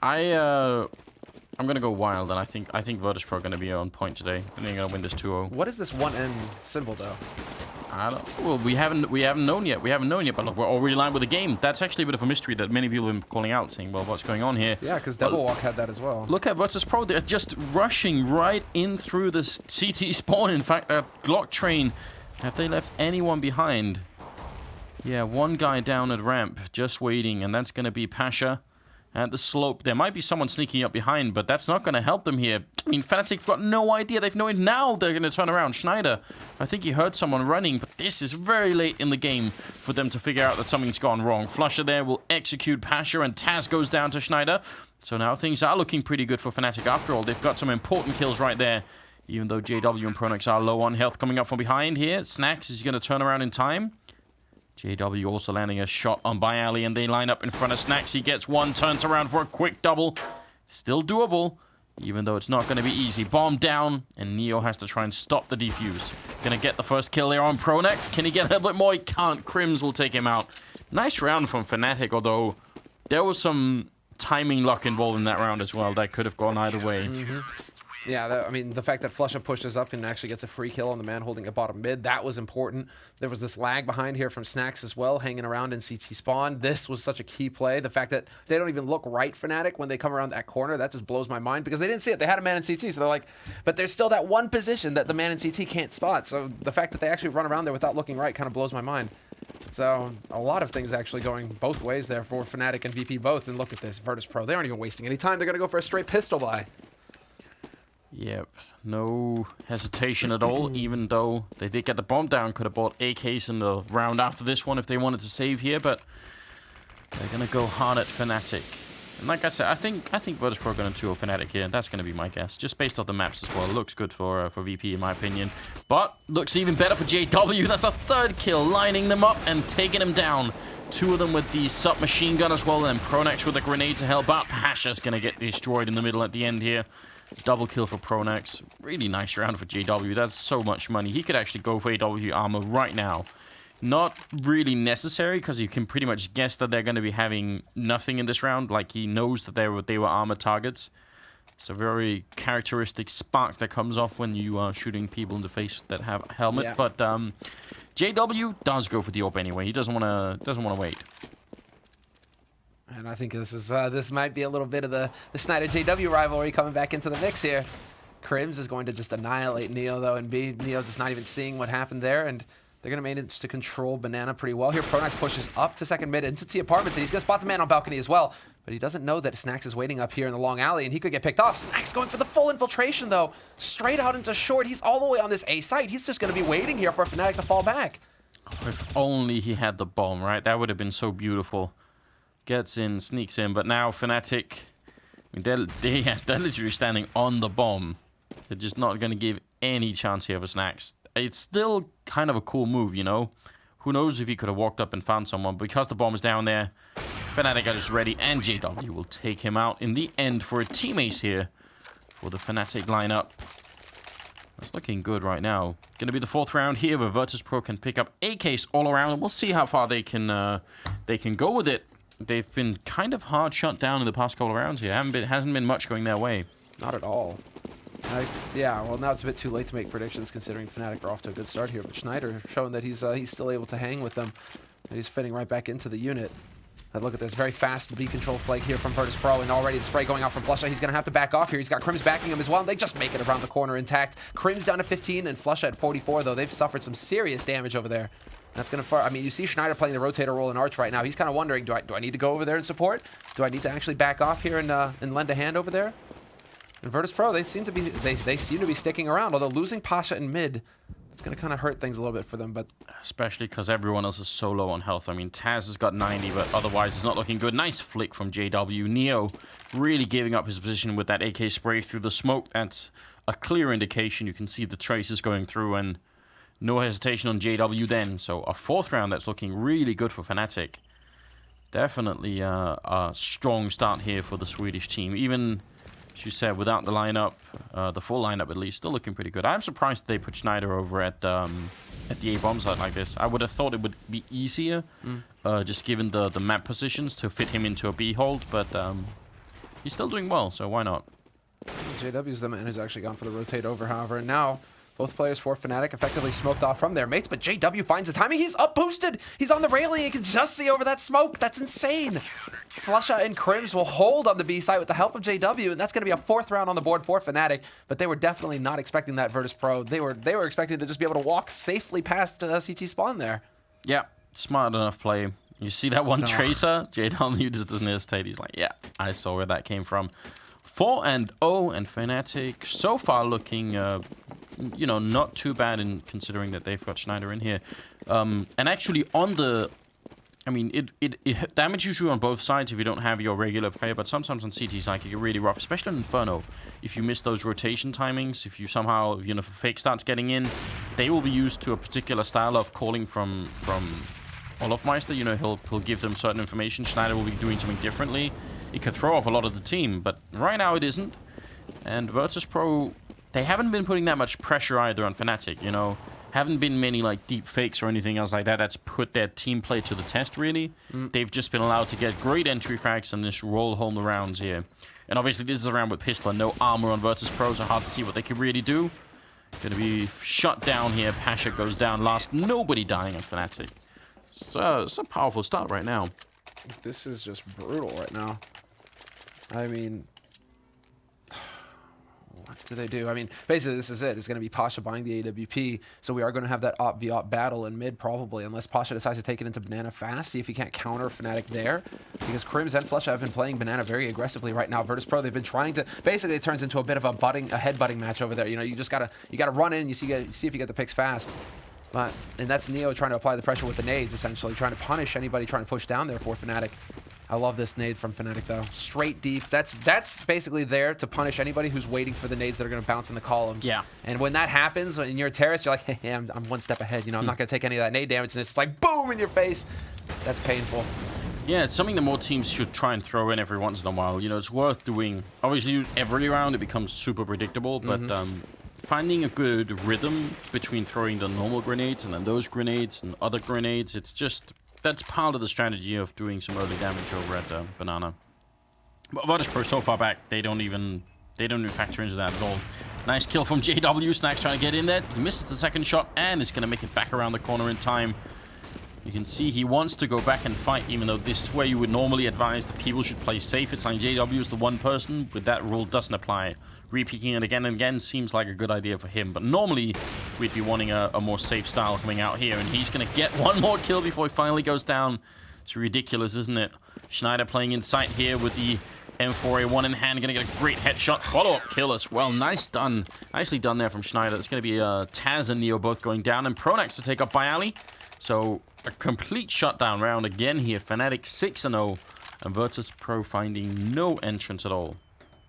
I'm gonna go wild, and I think Virtus.Pro are gonna be on point today. I think they're gonna win this 2-0. What is this 1N symbol though? I don't. Well, we haven't known yet. But look, we're already aligned with the game. That's actually a bit of a mystery that many people have been calling out, saying, "Well, what's going on here?" Yeah, because Devil Walk had that as well. Look at Virtus.Pro. They're just rushing right in through the CT spawn. In fact, that Glock train. Have they left anyone behind? Yeah, one guy down at ramp, just waiting, and that's gonna be Pasha. At the slope, there might be someone sneaking up behind, but that's not going to help them here. I mean, Fnatic have got no idea. They've known now they're going to turn around. Schneider, I think he heard someone running, but this is very late in the game for them to figure out that something's gone wrong. Flusher there will execute Pasha, and Taz goes down to Schneider. So now things are looking pretty good for Fnatic after all. They've got some important kills right there, even though JW and Pronex are low on health coming up from behind here. Snacks, is he going to turn around in time? JW also landing a shot on by Ali, and they line up in front of Snacks. He gets one, turns around for a quick double. Still doable, even though it's not going to be easy. Bomb down, and Neo has to try and stop the defuse. Gonna get the first kill there on Pronex. Can he get a little bit more? He can't. Crims will take him out. Nice round from Fnatic, although there was some timing luck involved in that round as well. That could have gone either way. Yeah, I mean, the fact that Flusha pushes up and actually gets a free kill on the man holding a bottom mid, that was important. There was this lag behind here from Snacks as well, hanging around in CT spawn. This was such a key play. The fact that they don't even look right, Fnatic, when they come around that corner, that just blows my mind because they didn't see it. They had a man in CT, so they're like, but there's still that one position that the man in CT can't spot. So the fact that they actually run around there without looking right kind of blows my mind. So a lot of things actually going both ways there for Fnatic and VP both. And look at this, Virtus.Pro. They aren't even wasting any time. They're going to go for a straight pistol buy. Yep, no hesitation at all, even though they did get the bomb down. Could have bought AKs in the round after this one if they wanted to save here, but they're going to go hard at Fnatic. And like I said, I think Virtus.Pro are going to 2-0 Fnatic here, and that's going to be my guess, just based off the maps as well. It looks good for VP in my opinion, but looks even better for JW. That's a third kill, lining them up and taking them down. Two of them with the submachine gun as well, and Pronex with a grenade to help out. Pasha's going to get destroyed in the middle at the end here. Double kill for Pronex. Really nice round for JW. That's so much money. He could actually go for AW armor right now. Not really necessary, because you can pretty much guess that they're going to be having nothing in this round. Like, he knows that they were armor targets. It's a very characteristic spark that comes off when you are shooting people in the face that have a helmet. Yeah. But JW does go for the AWP anyway. He doesn't want to wait. And I think this might be a little bit of the Schneider JW rivalry coming back into the mix here. Crims is going to just annihilate Neo though, and Neo just not even seeing what happened there, and they're going to manage to control Banana pretty well here. Pronex pushes up to second mid into T apartments, and he's going to spot the man on balcony as well. But he doesn't know that Snacks is waiting up here in the long alley, and he could get picked off. Snacks going for the full infiltration though, straight out into short. He's all the way on this A site. He's just going to be waiting here for Fnatic to fall back. If only he had the bomb, right? That would have been so beautiful. Gets in, sneaks in, but now Fnatic, I mean, they're literally standing on the bomb. They're just not going to give any chance here for Snacks. It's still kind of a cool move, you know? Who knows if he could have walked up and found someone. Because the bomb is down there, Fnatic are just ready, and JW will take him out in the end for a team ace here for the Fnatic lineup. That's looking good right now. Going to be the fourth round here where Virtus.Pro can pick up a case all around, and we'll see how far they can go with it. They've been kind of hard shut down in the past couple of rounds here. Hasn't been much going their way. Not at all. Yeah, well, now it's a bit too late to make predictions considering Fnatic are off to a good start here. But Schneider showing that he's still able to hang with them. And he's fitting right back into the unit. And look at this very fast B control play here from Virtus.Pro, and already the spray going out from Flusha. He's going to have to back off here. He's got Crims backing him as well, and they just make it around the corner intact. Crims down to 15 and Flusha at 44, though. They've suffered some serious damage over there. That's going to, I mean, you see Schneider playing the rotator role in Arch right now. He's kind of wondering, do I need to go over there and support? Do I need to actually back off here and lend a hand over there? And Virtus.Pro, they seem to be sticking around, although losing Pasha in mid, it's going to kind of hurt things a little bit for them. But especially because everyone else is so low on health. I mean, Taz has got 90, but otherwise it's not looking good. Nice flick from JW. Neo really giving up his position with that AK spray through the smoke. That's a clear indication. You can see the traces going through, and no hesitation on JW then. So a fourth round that's looking really good for Fnatic. Definitely a strong start here for the Swedish team. Even, as you said, without the lineup, the full lineup at least, still looking pretty good. I'm surprised they put Schneider over at the A-bomb site like this. I would have thought it would be easier, just given the map positions, to fit him into a B hold. But he's still doing well, so why not? JW's the man who's actually gone for the rotate over, however, and now both players for Fnatic effectively smoked off from their mates, but JW finds the timing. He's up boosted. He's on the railing. You can just see over that smoke. That's insane. Flusha and Crims will hold on the B site with the help of JW, and that's going to be a 4th round on the board for Fnatic, but they were definitely not expecting that Virtus.Pro. They were expecting to just be able to walk safely past CT spawn there. Yeah, smart enough play. You see that one Tracer? JW just doesn't hesitate. He's like, yeah, I saw where that came from. 4-0, and Fnatic so far looking, you know, not too bad in considering that they've got Schneider in here. And actually on the... I mean, it damages you on both sides if you don't have your regular player, but sometimes on CT side it can get really rough, especially in Inferno. If you miss those rotation timings, if you somehow, you know, if Fake starts getting in, they will be used to a particular style of calling from Olofmeister. You know, he'll give them certain information. Schneider will be doing something differently. It could throw off a lot of the team, but right now it isn't. And Virtus.Pro, they haven't been putting that much pressure either on Fnatic, you know. Haven't been many like deep fakes or anything else like that that's put their team play to the test, really. They've just been allowed to get great entry frags and just roll home the rounds here. And obviously this is a round with Pistol and no armor on Virtus.Pro, so hard to see what they can really do. Gonna be shut down here. Pasha goes down last. Nobody dying on Fnatic. So it's a powerful start right now. This is just brutal right now. I mean, what do they do? I mean, basically this is it. It's going to be Pasha buying the AWP, so we are going to have that op v op battle in mid probably, unless Pasha decides to take it into Banana fast, see if he can't counter Fnatic there, because Crims and Flusha have been playing Banana very aggressively right now. Virtus.Pro, they've been trying to, basically it turns into a bit of a head-butting match over there. You know, you just gotta run in, you see if you get the picks fast. And that's Neo trying to apply the pressure with the nades, essentially, trying to punish anybody trying to push down there for Fnatic. I love this nade from Fnatic, though. Straight deep. That's basically there to punish anybody who's waiting for the nades that are going to bounce in the columns. Yeah. And when that happens, when you're a terrorist, you're like, hey, I'm one step ahead. You know, I'm not going to take any of that nade damage, and it's like, boom, in your face. That's painful. Yeah, it's something that more teams should try and throw in every once in a while. You know, it's worth doing. Obviously, every round it becomes super predictable, but finding a good rhythm between throwing the normal grenades and then those grenades and other grenades, it's just... That's part of the strategy of doing some early damage over at Banana. But Virtus.Pro so far back, they don't even factor into that at all. Nice kill from JW. Snack's trying to get in there. He misses the second shot and is going to make it back around the corner in time. You can see he wants to go back and fight, even though this is where you would normally advise that people should play safe. It's like JW is the one person, but that rule doesn't apply. Repeaking it again and again seems like a good idea for him, but normally we'd be wanting a more safe style coming out here, and he's going to get one more kill before he finally goes down. It's ridiculous, isn't it? Schneider playing in sight here with the M4A1 in hand, going to get a great headshot. Follow-up kill as well. Nice done. Nicely done there from Schneider. It's going to be Taz and Neo both going down, and Pronax to take up by Ali. So a complete shutdown round again here. Fnatic 6-0, and Virtus.Pro finding no entrance at all.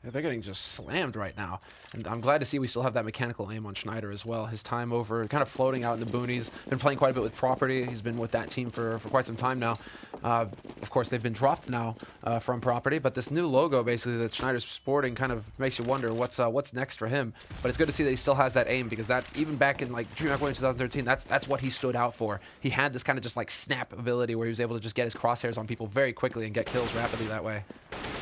Yeah, they're getting just slammed right now. And I'm glad to see we still have that mechanical aim on Schneider as well. His time over, kind of floating out in the boonies. Been playing quite a bit with Property. He's been with that team for quite some time now. Of course, they've been dropped now from Property, but this new logo, basically, that Schneider's sporting kind of makes you wonder what's next for him. But it's good to see that he still has that aim, because that, even back in like DreamHack World in 2013, that's what he stood out for. He had this kind of just like snap ability where he was able to just get his crosshairs on people very quickly and get kills rapidly that way.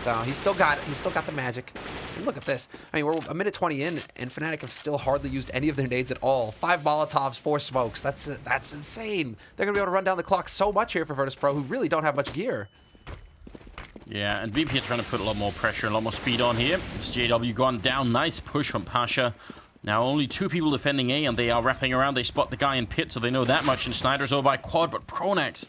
So he's still got the magic. And look at this. I mean, we're a minute 20 in, and Fnatic have still hardly used any of their nades at all. 5 Molotovs, 4 smokes. That's insane. They're going to be able to run down the clock so much here for Virtus.Pro, who really don't have much gear. Yeah, and VP are trying to put a lot more pressure and a lot more speed on here. It's JW gone down. Nice push from Pasha. Now only 2 people defending A, and they are wrapping around. They spot the guy in pit, so they know that much. And Schneider's over by quad, but Pronax,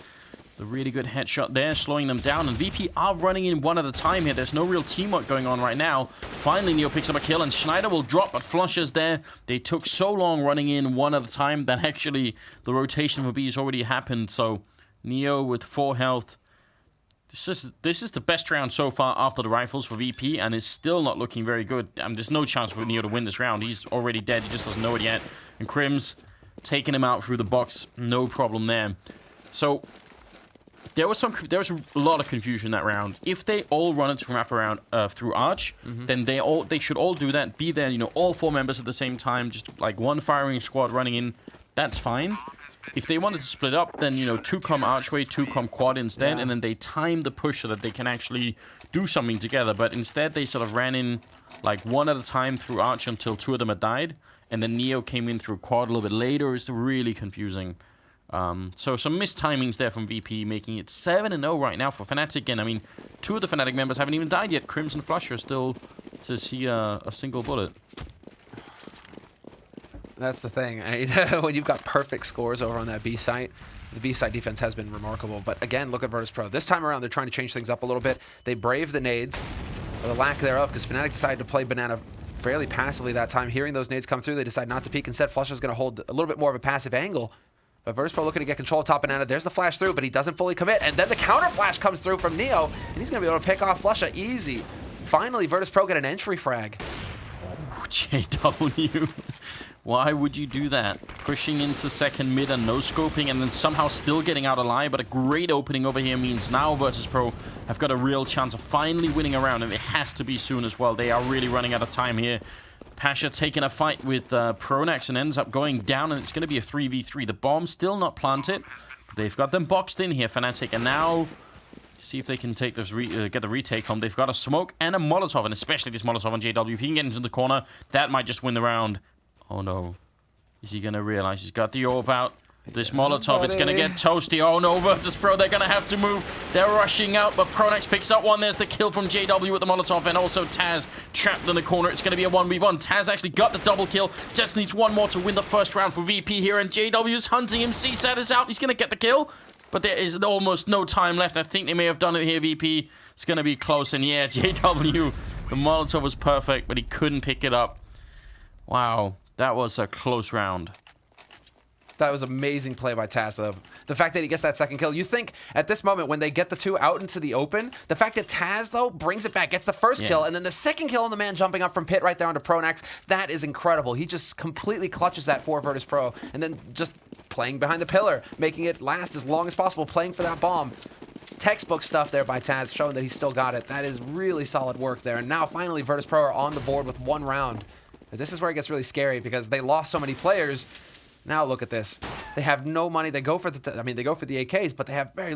the really good headshot there, slowing them down. And VP are running in one at a time here. There's no real teamwork going on right now. Finally, Neo picks up a kill, and Schneider will drop, but Flusha's there. They took so long running in one at a time that actually the rotation for B has already happened. So Neo with 4 health. This is the best round so far after the rifles for VP, and is still not looking very good. There's no chance for Neo to win this round. He's already dead. He just doesn't know it yet. And Crims taking him out through the box. No problem there. So there was a lot of confusion that round. If they all run it to wrap around through Arch, then they should all do that. Be there, you know, all 4 members at the same time, just like one firing squad running in. That's fine. if they wanted to split up, then, you know, 2 come archway, 2 come quad instead, Yeah. and then they time the push so that they can actually do something together. But instead, they sort of ran in, like, 1 at a time through arch until 2 of them had died, and then Neo came in through quad a little bit later. It's really confusing. So some missed timings there from VP, making it 7-0 right now for Fnatic. And I mean, 2 of the Fnatic members haven't even died yet. Crimson Flusher still to see a single bullet. That's the thing. When you've got perfect scores over on that B site, the B site defense has been remarkable. But again, look at Virtus.Pro. This time around, they're trying to change things up a little bit. They braved the nades, or the lack thereof, because Fnatic decided to play Banana fairly passively that time. Hearing those nades come through, they decide not to peek. Instead, Flusher's going to hold a little bit more of a passive angle. But Virtus.Pro looking to get control of top Banana. There's the flash through, but he doesn't fully commit. And then the counter flash comes through from Neo, and he's going to be able to pick off Flusher easy. Finally, Virtus.Pro get an entry frag. Oh, JW. Why would you do that? Pushing into second mid and no scoping, and then somehow still getting out alive. But a great opening over here means now Virtus.Pro have got a real chance of finally winning a round, and it has to be soon as well. They are really running out of time here. Pasha taking a fight with Pronax and ends up going down, and it's going to be a 3v3. The bomb still not planted. They've got them boxed in here, Fnatic, and now see if they can take this get the retake home. They've got a smoke and a Molotov, and especially this Molotov on JW. If he can get into the corner, that might just win the round. Oh no. Is he going to realize he's got the orb out? This Molotov, it's going to get toasty. Oh no, Virtus.Pro, they're going to have to move. They're rushing out, but Pronax picks up one. There's the kill from JW with the Molotov, and also Taz trapped in the corner. It's going to be a 1v1. Taz actually got the double kill. Just needs one more to win the first round for VP here, and JW's hunting him. CSAT is out. He's going to get the kill, but there is almost no time left. I think they may have done it here, VP. It's going to be close, and yeah, JW, the Molotov was perfect, but he couldn't pick it up. Wow, that was a close round. That was amazing play by Taz, though. The fact that he gets that second kill. You think at this moment when they get the 2 out into the open, the fact that Taz, though, brings it back, gets the first kill, and then the second kill on the man jumping up from pit right there onto Pronax, that is incredible. He just completely clutches that for Virtus.Pro, and then just playing behind the pillar, making it last as long as possible, playing for that bomb. Textbook stuff there by Taz, showing that he's still got it. That is really solid work there. And now finally Virtus.Pro are on the board with 1 round. But this is where it gets really scary because they lost so many players. Now look at this. They have no money. They go for the they go for the AKs, but they have very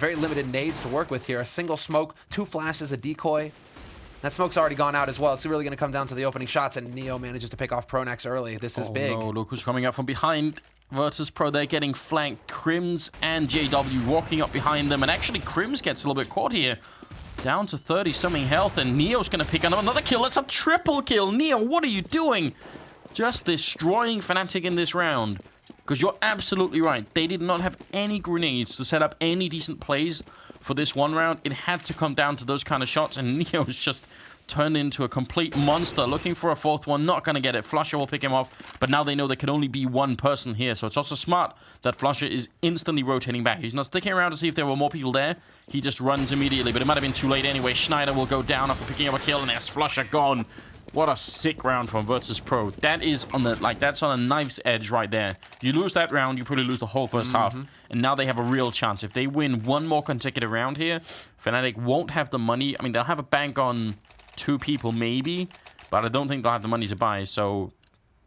very limited nades to work with here. A single smoke, 2 flashes, a decoy. That smoke's already gone out as well. It's really going to come down to the opening shots, and Neo manages to pick off Pronax early. This is big. No, look who's coming up from behind. Virtus.Pro, they're getting flanked. Crims and JW walking up behind them, and actually Crims gets a little bit caught here. Down to 30-something health, and Neo's going to pick up another kill. That's a triple kill. Neo, what are you doing? Just destroying Fnatic in this round. Because you're absolutely right. They did not have any grenades to set up any decent plays for this one round. It had to come down to those kind of shots, and Neo's just turned into a complete monster. Looking for a 4th one, not going to get it. Flusher will pick him off, but now they know there can only be 1 person here, so it's also smart that Flusher is instantly rotating back. He's not sticking around to see if there were more people there. He just runs immediately, but it might have been too late anyway. Schneider will go down after picking up a kill, and there's Flusher gone. What a sick round from Virtus.Pro. That is on the that's on a knife's edge right there. You lose that round, you probably lose the whole first half. And now they have a real chance. If they win 1 more consecutive round here, Fnatic won't have the money. I mean, they'll have a bank on 2 people maybe, but I don't think they'll have the money to buy. So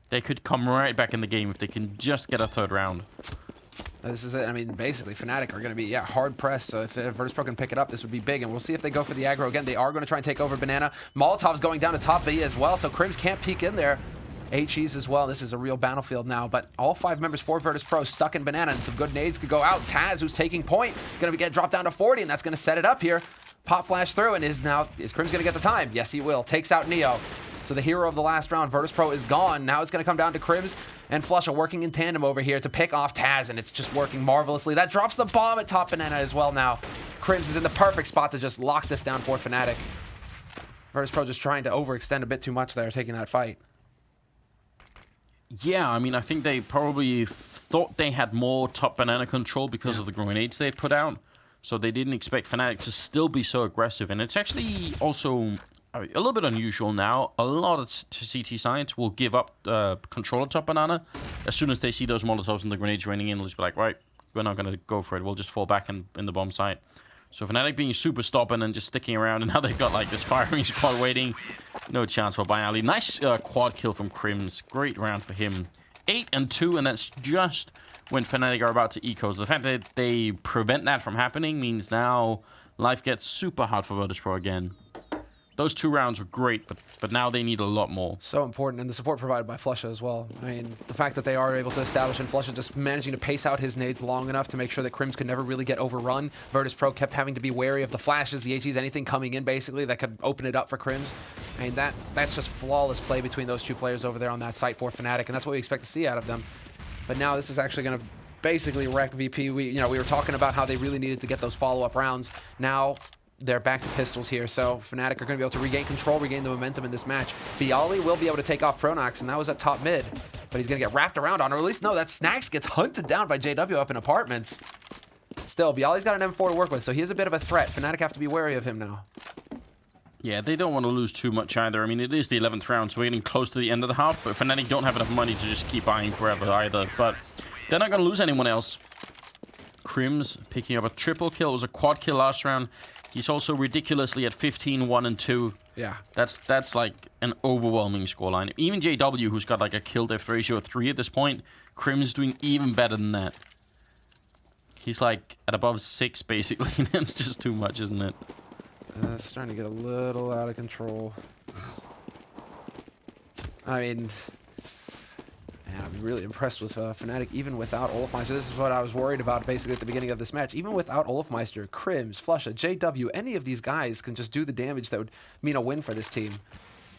they could come right back in the game if they can just get a 3rd round. This is it. I mean, basically, Fnatic are going to be, hard pressed. So if Virtus.Pro can pick it up, this would be big. And we'll see if they go for the aggro again. They are going to try and take over Banana. Molotov's going down to top B as well, so Crims can't peek in there. HEs as well. This is a real battlefield now. But all 5 members for Virtus.Pro stuck in Banana, and some good nades could go out. Taz, who's taking point, going to get dropped down to 40, and that's going to set it up here. Pop flash through, and is Crims going to get the time? Yes, he will. Takes out Neo. So the hero of the last round, Virtus.Pro, is gone. Now it's going to come down to Crims and Flusher working in tandem over here to pick off Taz, and it's just working marvelously. That drops the bomb at top Banana as well now. Crims is in the perfect spot to just lock this down for Fnatic. Virtus.Pro just trying to overextend a bit too much there, taking that fight. Yeah, I mean, I think they probably thought they had more top Banana control because of the grenades they put out. So they didn't expect Fnatic to still be so aggressive. And it's actually also a little bit unusual now. A lot of CT sides will give up control of top Banana as soon as they see those Molotovs and the grenades raining in. They'll just be like, right, we're not going to go for it. We'll just fall back in the bomb site. So Fnatic being super stubborn and just sticking around, and now they've got like this firing squad waiting. No chance for Bialy. Nice quad kill from Crims. Great round for him. 8-2, and that's just when Fnatic are about to eco. So the fact that they prevent that from happening means now life gets super hard for Virtus.Pro again. Those 2 rounds were great, but now they need a lot more. So important, and the support provided by Flusha as well. I mean, the fact that they are able to establish, and Flusha just managing to pace out his nades long enough to make sure that Crims could never really get overrun. Virtus.Pro kept having to be wary of the flashes, the HEs, anything coming in basically that could open it up for Crims. I mean, that's just flawless play between those 2 players over there on that site for Fnatic, and that's what we expect to see out of them. But now this is actually going to basically wreck VP. We were talking about how they really needed to get those follow-up rounds. Now they're back to pistols here, so Fnatic are going to be able to regain control, regain the momentum in this match. Bialy will be able to take off Pronax, and that was at top mid, but he's going to get wrapped around on, or at least no, that Snacks gets hunted down by JW up in apartments. Still, Bialy's got an M4 to work with, so he is a bit of a threat. Fnatic have to be wary of him now. Yeah, they don't want to lose too much either. I mean, it is the 11th round, so we're getting close to the end of the half, but Fnatic don't have enough money to just keep buying forever either, but they're not going to lose anyone else. Crims picking up a triple kill. It was a quad kill last round. He's also ridiculously at 15, 1, and 2. Yeah. That's like an overwhelming scoreline. Even JW, who's got like a kill death ratio of 3 at this point, Crims is doing even better than that. He's like at above 6, basically. That's just too much, isn't it? It's starting to get a little out of control. I mean, man, I'm really impressed with Fnatic, even without Olofmeister. This is what I was worried about basically at the beginning of this match. Even without Olofmeister, Crims, Flusha, JW, any of these guys can just do the damage that would mean a win for this team.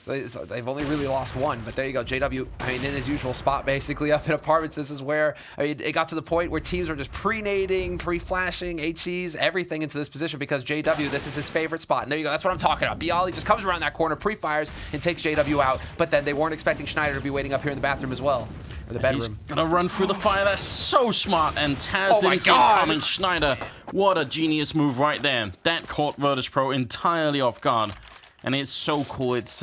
They've only really lost 1, but there you go. JW, I mean, in his usual spot, basically, up in apartments. This is where, I mean, it got to the point where teams were just pre-nading, pre-flashing, HEs, everything into this position because JW, this is his favorite spot. And there you go. That's what I'm talking about. Bialy just comes around that corner, pre-fires, and takes JW out. But then they weren't expecting Schneider to be waiting up here in the bathroom as well. Or the bedroom. He's gonna run through the fire. That's so smart. And Taz didn't see it coming. Schneider, what a genius move right there. That caught Virtus.Pro entirely off guard. And it's so cool. It's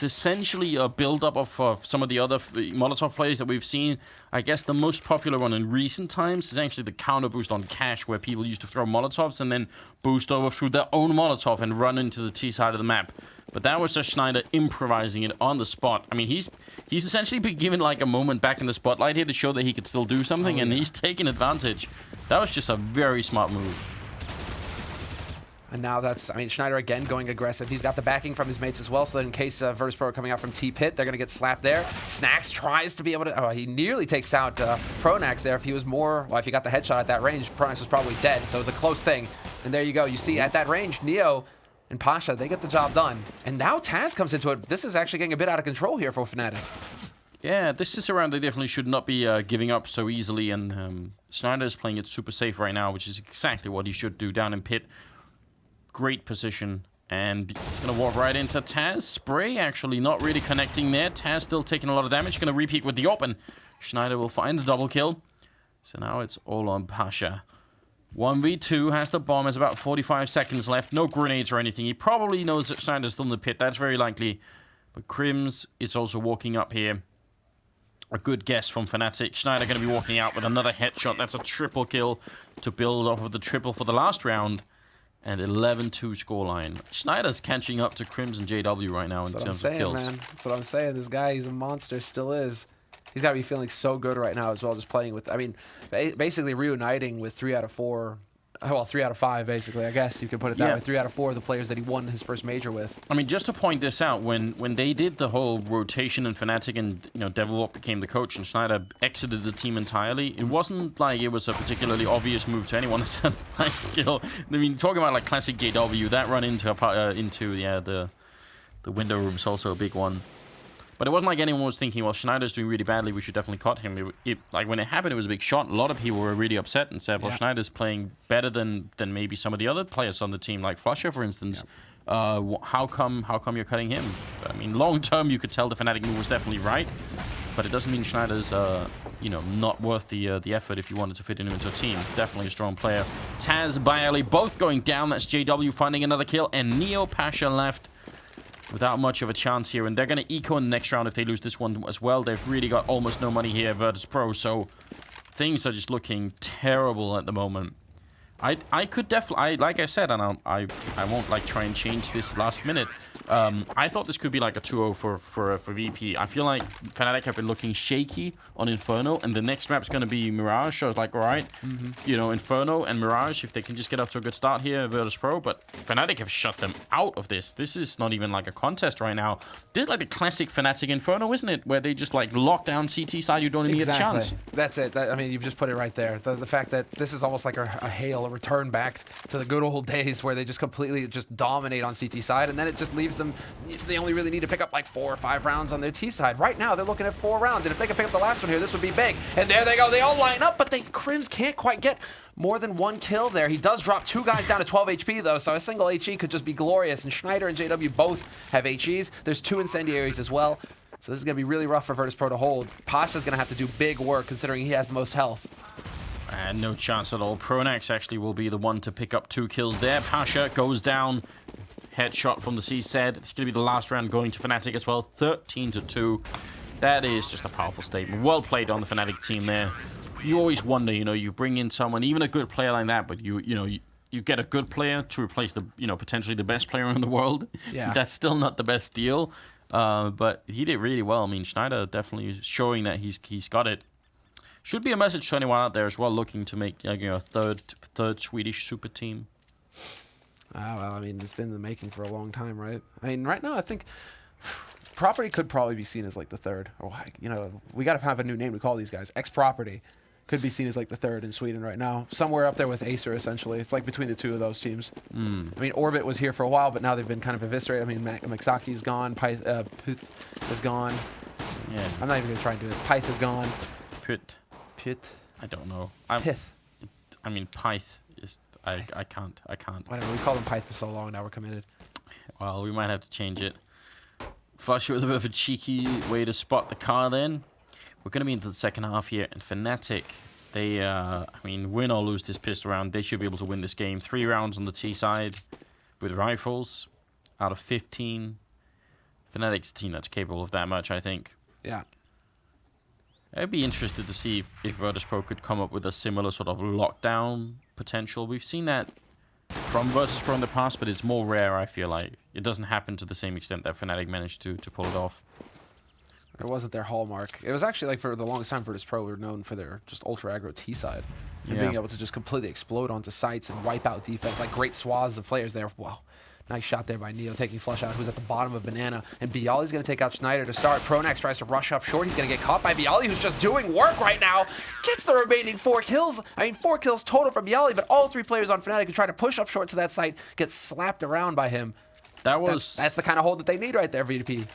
essentially a build-up of some of the other Molotov plays that we've seen. I guess the most popular one in recent times is actually the counter boost on Cash, where people used to throw Molotovs and then boost over through their own Molotov and run into the T side of the map. But that was just Schneider improvising it on the spot. I mean, he's essentially been given like a moment back in the spotlight here to show that he could still do something, and he's taking advantage. That was just a very smart move. And now that's, I mean, Schneider again going aggressive. He's got the backing from his mates as well, so that in case Virtus.Pro are coming out from T-Pit, they're going to get slapped there. Snacks tries to be able to, oh, he nearly takes out Pronax there. If he was more, well, if he got the headshot at that range, Pronax was probably dead, so it was a close thing. And there you go. You see, at that range, Neo and Pasha, they get the job done. And now Taz comes into it. This is actually getting a bit out of control here for Fnatic. Yeah, this is a round they definitely should not be giving up so easily, and Schneider is playing it super safe right now, which is exactly what he should do down in Pit. Great position, and he's going to walk right into Taz. Spray actually not really connecting there. Taz still taking a lot of damage. Going to repeat with the open. Schneider will find the double kill. So now it's all on Pasha. 1v2, has the bomb, has about 45 seconds left. No grenades or anything. He probably knows that Schneider's still in the pit. That's very likely. But Crims is also walking up here. A good guess from Fnatic. Schneider going to be walking out with another headshot. That's a triple kill to build off of the triple for the last round. And 11-2 scoreline. Schneider's catching up to Crims and JW right now in terms of kills. Man. That's what I'm saying. This guy, he's a monster, still is. He's got to be feeling so good right now as well, just playing with, I mean, basically reuniting with 3 out of 4. Well, 3 out of 5, basically. I guess you could put it that way. 3 out of 4 of the players that he won his first major with. I mean, just to point this out, when they did the whole rotation in Fnatic and Devilwalk became the coach and Schneider exited the team entirely, it wasn't like it was a particularly obvious move to anyone. It's a nice skill. I mean, talking about like classic JW, that run into the window room is also a big one. But it wasn't like anyone was thinking, well, Schneider's doing really badly, we should definitely cut him. Like, when it happened, it was a big shot. A lot of people were really upset and said, well, Schneider's playing better than maybe some of the other players on the team, like Flusha, for instance. How come you're cutting him? I mean, long term, you could tell the Fnatic move was definitely right, but it doesn't mean Schneider's, not worth the effort if you wanted to fit him into a team. Definitely a strong player. Taz, Bialy, both going down. That's JW finding another kill, and Neo Pasha left without much of a chance here, and they're going to eco in the next round if they lose this one as well. They've really got almost no money here, Virtus.Pro, so things are just looking terrible at the moment. I could definitely, like I said, and I won't like try and change this last minute. I thought this could be like a 2-0 for VP. I feel like Fnatic have been looking shaky on Inferno, and the next map's going to be Mirage. So I was like, all right, you know, Inferno and Mirage, if they can just get off to a good start here, Virtus.Pro. But Fnatic have shut them out of this. This is not even like a contest right now. This is like the classic Fnatic Inferno, isn't it? Where they just like lock down CT side, you don't even get a chance. That's it. I mean, you've just put it right there. The fact that this is almost like a hail, a return back to the good old days where they just completely just dominate on CT side, and then it just leaves them, they only really need to pick up like 4 or 5 rounds on their T side. Right now, they're looking at 4 rounds, and if they can pick up the last one here, this would be big. And there they go. They all line up, but Crims can't quite get more than 1 kill there. He does drop 2 guys down to 12 HP, though, so a single HE could just be glorious. And Schneider and JW both have HEs. There's 2 incendiaries as well. So this is going to be really rough for Virtus.Pro to hold. Pasha's going to have to do big work, considering he has the most health. And no chance at all. Pronax actually will be the one to pick up 2 kills there. Pasha goes down. Headshot from the CZ. It's going to be the last round going to Fnatic as well. 13-2. That is just a powerful statement. Well played on the Fnatic team there. You always wonder, you know, you bring in someone, even a good player like that, but you get a good player to replace the, you know, potentially the best player in the world. Yeah. That's still not the best deal. But he did really well. I mean, Schneider definitely showing that he's got it. Should be a message to anyone out there as well looking to make, you know, a third Swedish super team. Well, I mean, it's been in the making for a long time, right? I mean, right now, I think Property could probably be seen as like the 3rd. Or, you know, we got to have a new name to call these guys. X-Property could be seen as like the 3rd in Sweden right now. Somewhere up there with Acer, essentially. It's like between the 2 of those teams. I mean, Orbit was here for a while, but now they've been kind of eviscerated. I mean, Maxaki's gone. Pyth is gone. Yeah. I'm not even going to try and do it. Pyth is gone. Put. I don't know. Pith. I mean, Pyth is... I can't. Whatever, we called him Pyth for so long, now we're committed. Well, we might have to change it. Flush with a bit of a cheeky way to spot the car then. We're going to be into the second half here, and Fnatic, they, I mean, win or lose this pistol round, they should be able to win this game. 3 rounds on the T side with rifles out of 15. Fnatic's a team that's capable of that much, I think. Yeah. I'd be interested to see if Virtus.Pro could come up with a similar sort of lockdown potential. We've seen that from Virtus.Pro in the past, but it's more rare, I feel like. It doesn't happen to the same extent that Fnatic managed to pull it off. It wasn't their hallmark. It was actually, like, for the longest time, Virtus.Pro were known for their just ultra aggro T side. And being able to just completely explode onto sites and wipe out defense, like great swaths of players there. Wow. Nice shot there by Neo, taking Flush out, who's at the bottom of Banana. And Bialy's going to take out Schneider to start. Pronax tries to rush up short. He's going to get caught by Bialy, who's just doing work right now. Gets the remaining 4 kills. I mean, 4 kills total from Bialy, but all 3 players on Fnatic who try to push up short to that site get slapped around by him. That's the kind of hold that they need right there, VDP.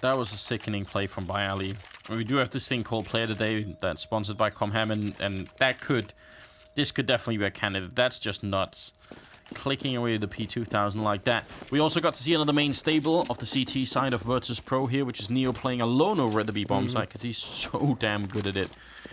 That was a sickening play from Bialy. We do have this thing called Player Today that's sponsored by Comham, and this could definitely be a candidate. That's just nuts. Clicking away the P2000 like that. We also got to see another main stable of the CT side of Virtus.Pro here, which is Neo playing alone over at the B-bomb side because he's so damn good at it.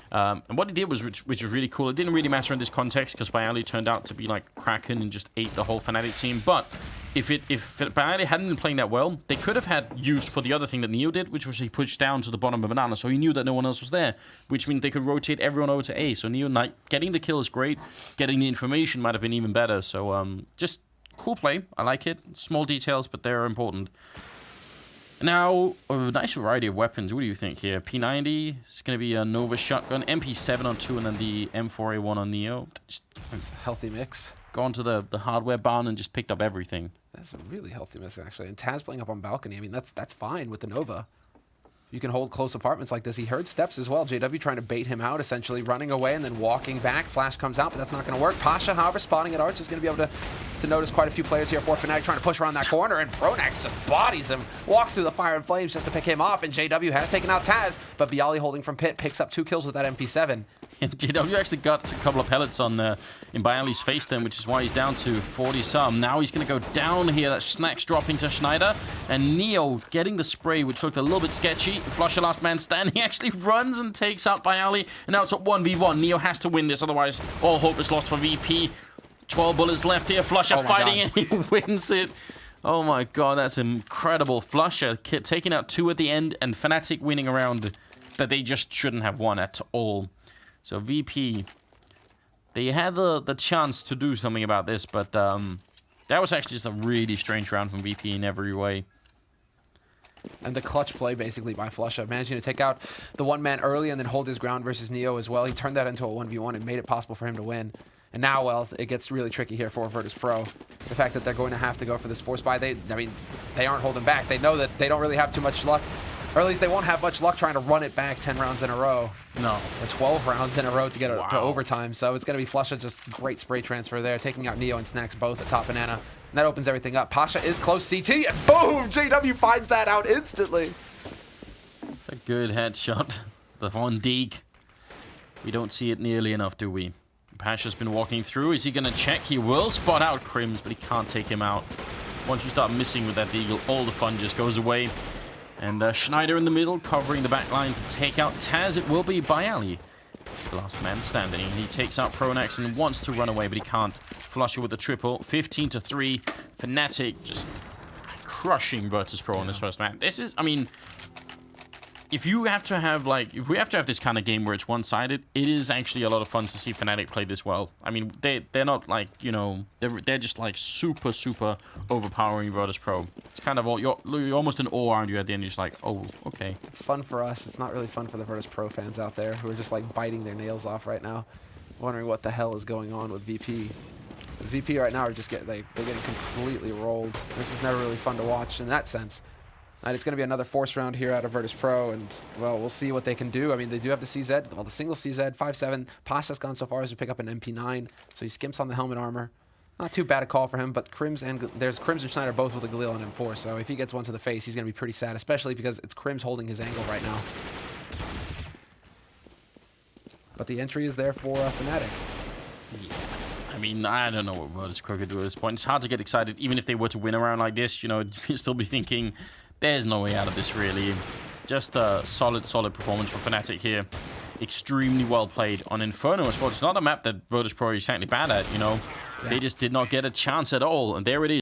And what he did was, which is really cool, it didn't really matter in this context because Bialy turned out to be like Kraken and just ate the whole Fnatic team. But if Bialy hadn't been playing that well, they could have had use for the other thing that Neo did, which was he pushed down to the bottom of Banana, so he knew that no one else was there, which means they could rotate everyone over to A. So Neo, getting the kill is great, getting the information might have been even better. So just cool play, I like it. Small details, but they're important. Now, a nice variety of weapons. What do you think here? P90 is going to be a Nova shotgun, MP7 on 2, and then the M4A1 on Neo. Just a healthy mix. Gone to the hardware barn and just picked up everything. That's a really healthy mix, actually. And Taz playing up on balcony. I mean, that's fine with the Nova. You can hold close apartments like this. He heard steps as well. JW trying to bait him out, essentially running away and then walking back. Flash comes out, but that's not going to work. Pasha, however, spotting at Arch is going to be able to notice quite a few players here for Fnatic trying to push around that corner, and Pronax just bodies him, walks through the fire and flames just to pick him off, and JW has taken out Taz, but Bialy holding from pit picks up 2 kills with that MP7. And JW actually got a couple of pellets on in Bialy's face then, which is why he's down to 40-some. Now he's going to go down here. That snack's dropping to Schneider. And Neo getting the spray, which looked a little bit sketchy. Flusher last man stand. He actually runs and takes out Bialy. And now it's at 1v1. Neo has to win this, otherwise all hope is lost for VP. 12 bullets left here. Flusher fighting and he wins it. Oh my god, that's incredible. Flusher taking out 2 at the end, and Fnatic winning a round that they just shouldn't have won at all. So VP They had the chance to do something about this, but that was actually just a really strange round from VP in every way. And the clutch play basically by flusha, managing to take out the one man early and then hold his ground versus Neo as well. He turned that into a 1v1 and made it possible for him to win. And now, well, it gets really tricky here for Virtus.Pro. The fact that they're going to have to go for this force buy, I mean, they aren't holding back. They know that they don't really have too much luck, or at least they won't have much luck trying to run it back 10 rounds in a row. No. Or 12 rounds in a row to get to overtime. So it's going to be flusha, just great spray transfer there, taking out Neo and Snacks both at top banana. And that opens everything up. Pasha is close CT, and boom! JW finds that out instantly. It's a good headshot. The one deke. We don't see it nearly enough, do we? Pasha's been walking through. Is he going to check? He will spot out Crims, but he can't take him out. Once you start missing with that deagle, all the fun just goes away. And Schneider in the middle, covering the back line to take out Taz. It will be Bayali, the last man standing. He takes out Pronax and wants to run away, but he can't. flusha with the triple. 15-3. Fnatic just crushing Virtus.Pro in this first match. This is, I mean, if we have to have this kind of game where it's one-sided, it is actually a lot of fun to see Fnatic play this well. I mean, they're not like, you know, they're just like super overpowering Virtus.Pro. It's kind of all, you're almost an all around you at the end. You're just like, oh, okay. It's fun for us. It's not really fun for the Virtus.Pro fans out there who are just like biting their nails off right now, wondering what the hell is going on with VP. Because VP right now are just they're getting completely rolled. This is never really fun to watch in that sense. And it's going to be another force round here out of Virtus.Pro, and, well, we'll see what they can do. I mean, they do have the CZ, well, the single CZ, 5-7. Pasha's gone so far as to pick up an MP9, so he skimps on the helmet armor. Not too bad a call for him, but there's Crims and Schneider both with a Galil on M4, so if he gets one to the face, he's going to be pretty sad, especially because it's Crims holding his angle right now. But the entry is there for Fnatic. Yeah. I mean, I don't know what Virtus.Pro could do at this point. It's hard to get excited, even if they were to win a round like this, you know, you'd still be thinking, there's no way out of this, really. Just a solid performance from Fnatic here. Extremely well played on Inferno as well. It's not a map that Virtus.Pro is exactly bad at, you know. Yeah. They just did not get a chance at all, and there it is.